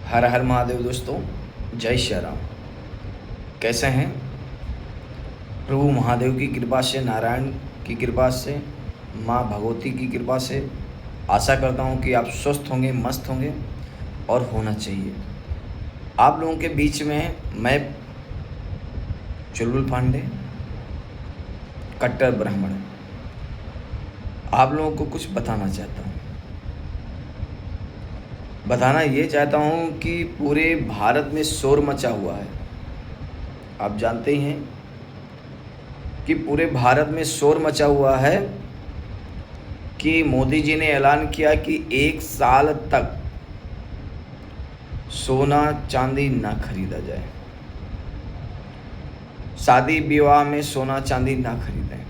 हर हर महादेव दोस्तों, जय श्री राम। कैसे हैं? प्रभु महादेव की कृपा से, नारायण की कृपा से, माँ भगवती की कृपा से आशा करता हूँ कि आप स्वस्थ होंगे, मस्त होंगे और होना चाहिए। आप लोगों के बीच में मैं चुलबुल पांडे, कट्टर ब्राह्मण, आप लोगों को कुछ बताना चाहता हूँ। बताना ये चाहता हूँ कि पूरे भारत में शोर मचा हुआ है। आप जानते ही हैं कि पूरे भारत में शोर मचा हुआ है कि मोदी जी ने ऐलान किया कि 1 साल तक सोना चांदी ना खरीदा जाए, शादी विवाह में सोना चांदी ना खरीदें।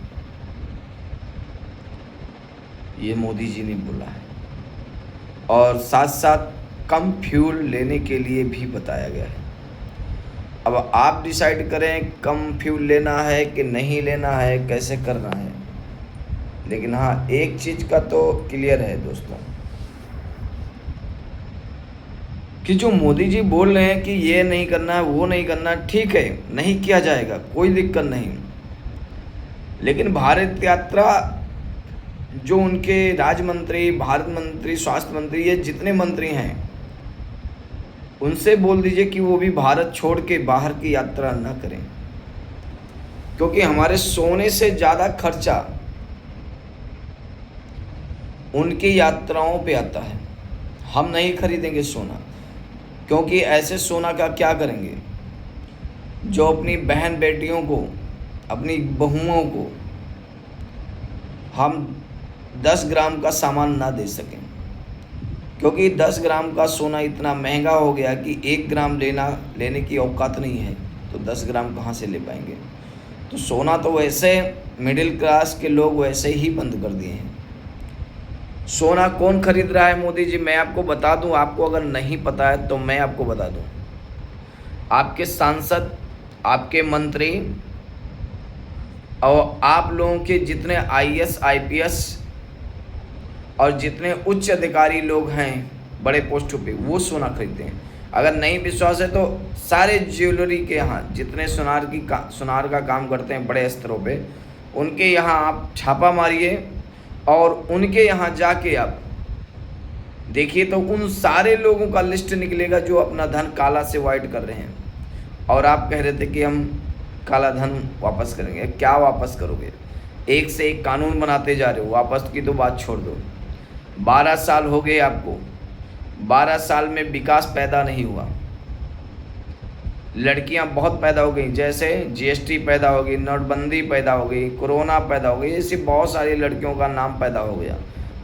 ये मोदी जी ने बोला है और साथ साथ कम फ्यूल लेने के लिए भी बताया गया है। अब आप डिसाइड करें कम फ्यूल लेना है कि नहीं लेना है, कैसे करना है। लेकिन हाँ, एक चीज़ का तो क्लियर है दोस्तों कि जो मोदी जी बोल रहे हैं कि ये नहीं करना है, वो नहीं करना, ठीक है, नहीं किया जाएगा, कोई दिक्कत नहीं। लेकिन भारत यात्रा जो उनके राज्य मंत्री, भारत मंत्री, स्वास्थ्य मंत्री, ये जितने मंत्री हैं उनसे बोल दीजिए कि वो भी भारत छोड़ के बाहर की यात्रा न करें, क्योंकि हमारे सोने से ज़्यादा खर्चा उनकी यात्राओं पे आता है। हम नहीं खरीदेंगे सोना, क्योंकि ऐसे सोना का क्या करेंगे जो अपनी बहन बेटियों को, अपनी बहुओं को हम 10 ग्राम का सामान ना दे सकें, क्योंकि 10 ग्राम का सोना इतना महंगा हो गया कि 1 ग्राम लेने की औकात नहीं है, तो 10 ग्राम कहाँ से ले पाएंगे। तो सोना तो वैसे मिडिल क्लास के लोग वैसे ही बंद कर दिए हैं। सोना कौन खरीद रहा है? मोदी जी। मैं आपको बता दूं, आपको अगर नहीं पता है तो मैं आपको बता दूं। आपके सांसद, आपके मंत्री और आप लोगों के जितने IAS IPS और जितने उच्च अधिकारी लोग हैं बड़े पोस्टों पे, वो सोना खरीदते हैं। अगर नहीं विश्वास है तो सारे ज्वेलरी के यहाँ जितने सुनार का काम करते हैं बड़े स्तरों पे, उनके यहाँ आप छापा मारिए और उनके यहाँ जाके आप देखिए तो उन सारे लोगों का लिस्ट निकलेगा जो अपना धन काला से वाइट कर रहे हैं। और आप कह रहे थे कि हम काला धन वापस करेंगे। क्या वापस करोगे? एक से एक कानून बनाते जा रहे हो, वापस की तो बात छोड़ दो। 12 साल हो गए आपको, 12 साल में विकास पैदा नहीं हुआ। लड़कियां बहुत पैदा हो गई, जैसे GST पैदा हो गई, नोटबंदी पैदा हो गई, कोरोना पैदा हो गई, ऐसी बहुत सारी लड़कियों का नाम पैदा हो गया,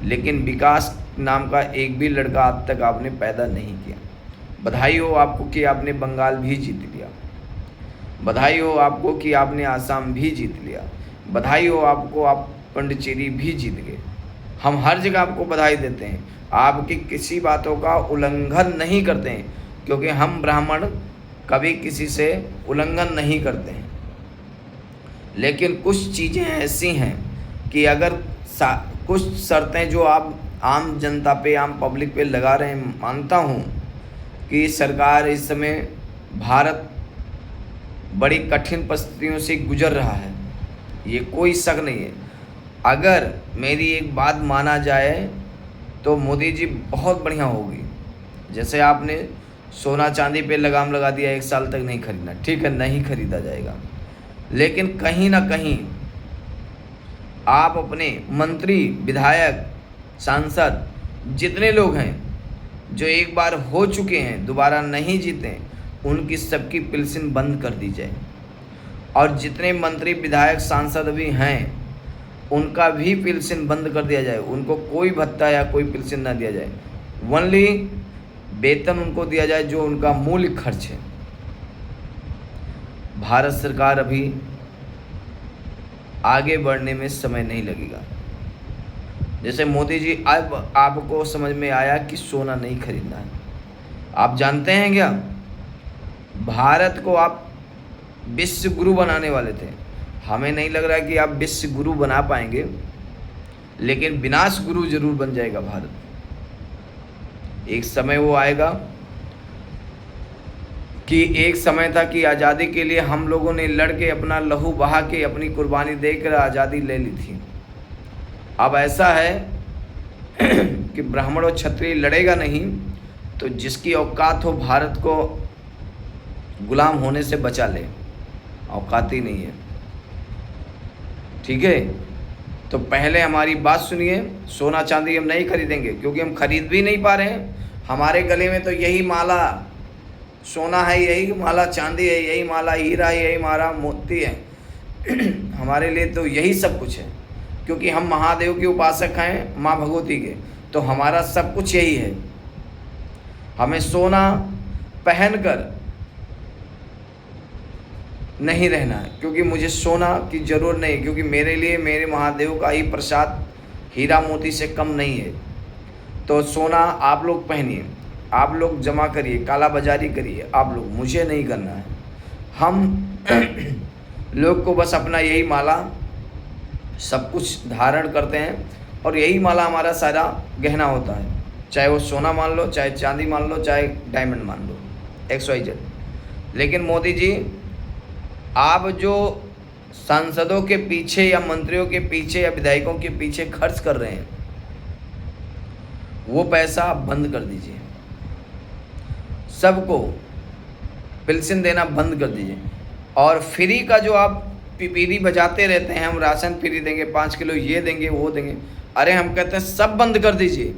लेकिन विकास नाम का एक भी लड़का आज तक आपने पैदा नहीं किया। बधाई हो आपको कि आपने बंगाल भी जीत लिया, बधाई हो आपको कि आपने आसाम भी जीत लिया, बधाई हो आपको आप पुडुचेरी भी जीत गए। हम हर जगह आपको बधाई देते हैं, आपकी किसी बातों का उल्लंघन नहीं करते हैं, क्योंकि हम ब्राह्मण कभी किसी से उल्लंघन नहीं करते हैं। लेकिन कुछ चीज़ें ऐसी हैं कि अगर कुछ शर्तें जो आप आम जनता पे, आम पब्लिक पे लगा रहे हैं, मानता हूँ कि सरकार इस समय भारत बड़ी कठिन परिस्थितियों से गुजर रहा है, ये कोई शक नहीं है। अगर मेरी एक बात माना जाए तो मोदी जी बहुत बढ़िया होगी। जैसे आपने सोना चांदी पे लगाम लगा दिया, 1 साल तक नहीं खरीदना, ठीक है, नहीं खरीदा जाएगा। लेकिन कहीं ना कहीं आप अपने मंत्री, विधायक, सांसद जितने लोग हैं जो एक बार हो चुके हैं, दोबारा नहीं जीते, उनकी सबकी पेंशन बंद कर दी जाए। और जितने मंत्री, विधायक, सांसद भी हैं उनका भी पेंशन बंद कर दिया जाए। उनको कोई भत्ता या कोई पेंशन ना दिया जाए, ओनली वेतन उनको दिया जाए जो उनका मूल खर्च है। भारत सरकार अभी आगे बढ़ने में समय नहीं लगेगा। जैसे मोदी जी, अब आपको समझ में आया कि सोना नहीं खरीदना है। आप जानते हैं क्या, भारत को आप विश्व गुरु बनाने वाले थे। हमें नहीं लग रहा है कि आप विश्व गुरु बना पाएंगे, लेकिन विनाश गुरु जरूर बन जाएगा भारत। एक समय वो आएगा कि एक समय था कि आज़ादी के लिए हम लोगों ने लड़ के अपना लहू बहा के अपनी कुर्बानी देकर आज़ादी ले ली थी। अब ऐसा है कि ब्राह्मण और क्षत्रिय लड़ेगा नहीं तो जिसकी औकात हो भारत को गुलाम होने से बचा ले, औकात ही नहीं है। ठीक है, तो पहले हमारी बात सुनिए। सोना चांदी हम नहीं खरीदेंगे क्योंकि हम खरीद भी नहीं पा रहे हैं। हमारे गले में तो यही माला सोना है, यही माला चांदी है, यही माला हीरा है, यही माला मोती है। हमारे लिए तो यही सब कुछ है क्योंकि हम महादेव के उपासक हैं, माँ भगवती के, तो हमारा सब कुछ यही है। हमें सोना पहनकर नहीं रहना है क्योंकि मुझे सोना की ज़रूरत नहीं, क्योंकि मेरे लिए मेरे महादेव का ही प्रसाद हीरा मोती से कम नहीं है। तो सोना आप लोग पहनिए, आप लोग जमा करिए, काला बाजारी करिए आप लोग, मुझे नहीं करना है। हम लोग को बस अपना यही माला सब कुछ धारण करते हैं और यही माला हमारा सारा गहना होता है, चाहे वो सोना मान लो, चाहे चांदी मान लो, चाहे डायमंड मान लो, XYZ। लेकिन मोदी जी, आप जो सांसदों के पीछे या मंत्रियों के पीछे या विधायकों के पीछे खर्च कर रहे हैं वो पैसा आप बंद कर दीजिए। सबको पेंशन देना बंद कर दीजिए। और फ्री का जो आप पीपीडी बजाते रहते हैं, हम राशन फ्री देंगे, 5 किलो ये देंगे वो देंगे, अरे हम कहते हैं सब बंद कर दीजिए।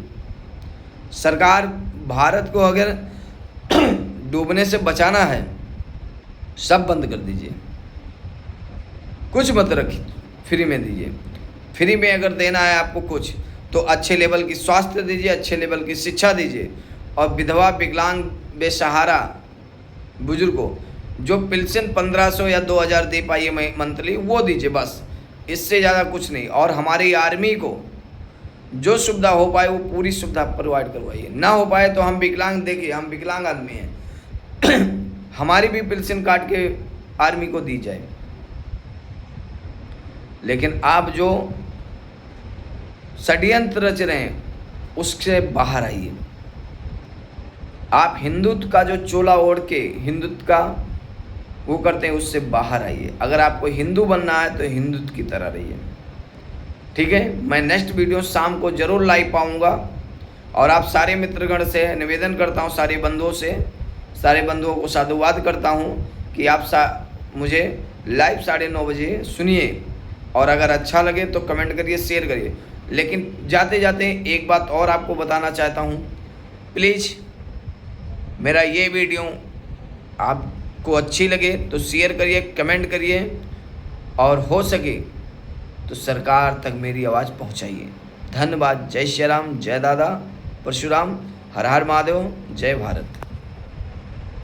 सरकार भारत को अगर डूबने से बचाना है सब बंद कर दीजिए, कुछ मत रखिए, फ्री में दीजिए। फ्री में अगर देना है आपको कुछ तो अच्छे लेवल की स्वास्थ्य दीजिए, अच्छे लेवल की शिक्षा दीजिए। और विधवा विकलांग बेसहारा बुजुर्गों जो पेंशन 1500 या 2000 दे पाइए मंथली वो दीजिए, बस इससे ज़्यादा कुछ नहीं। और हमारी आर्मी को जो सुविधा हो पाए वो पूरी सुविधा प्रोवाइड करवाइए। ना हो पाए तो हम विकलांग, देखिए हम विकलांग आदमी हैं हमारी भी पेंशन काट के आर्मी को दी जाए। लेकिन आप जो षड्यंत्र रच रहे हैं उससे बाहर आइए। आप हिंदुत्व का जो चोला ओढ़ के हिंदुत्व का वो करते हैं उससे बाहर आइए। अगर आपको हिंदू बनना है तो हिंदुत्व की तरह रहिए। ठीक है, मैं नेक्स्ट वीडियो शाम को जरूर लाइव पाऊंगा। और आप सारे मित्रगण से निवेदन करता हूं, सारे बंधुओं को साधुवाद करता हूं कि आप मुझे लाइव 9:30 बजे सुनिए। और अगर अच्छा लगे तो कमेंट करिए, शेयर करिए। लेकिन जाते जाते एक बात और आपको बताना चाहता हूं, प्लीज़ मेरा ये वीडियो आपको अच्छी लगे तो शेयर करिए, कमेंट करिए और हो सके तो सरकार तक मेरी आवाज़ पहुंचाइए। धन्यवाद। जय श्री राम, जय दादा परशुराम, हर हर महादेव, जय भारत।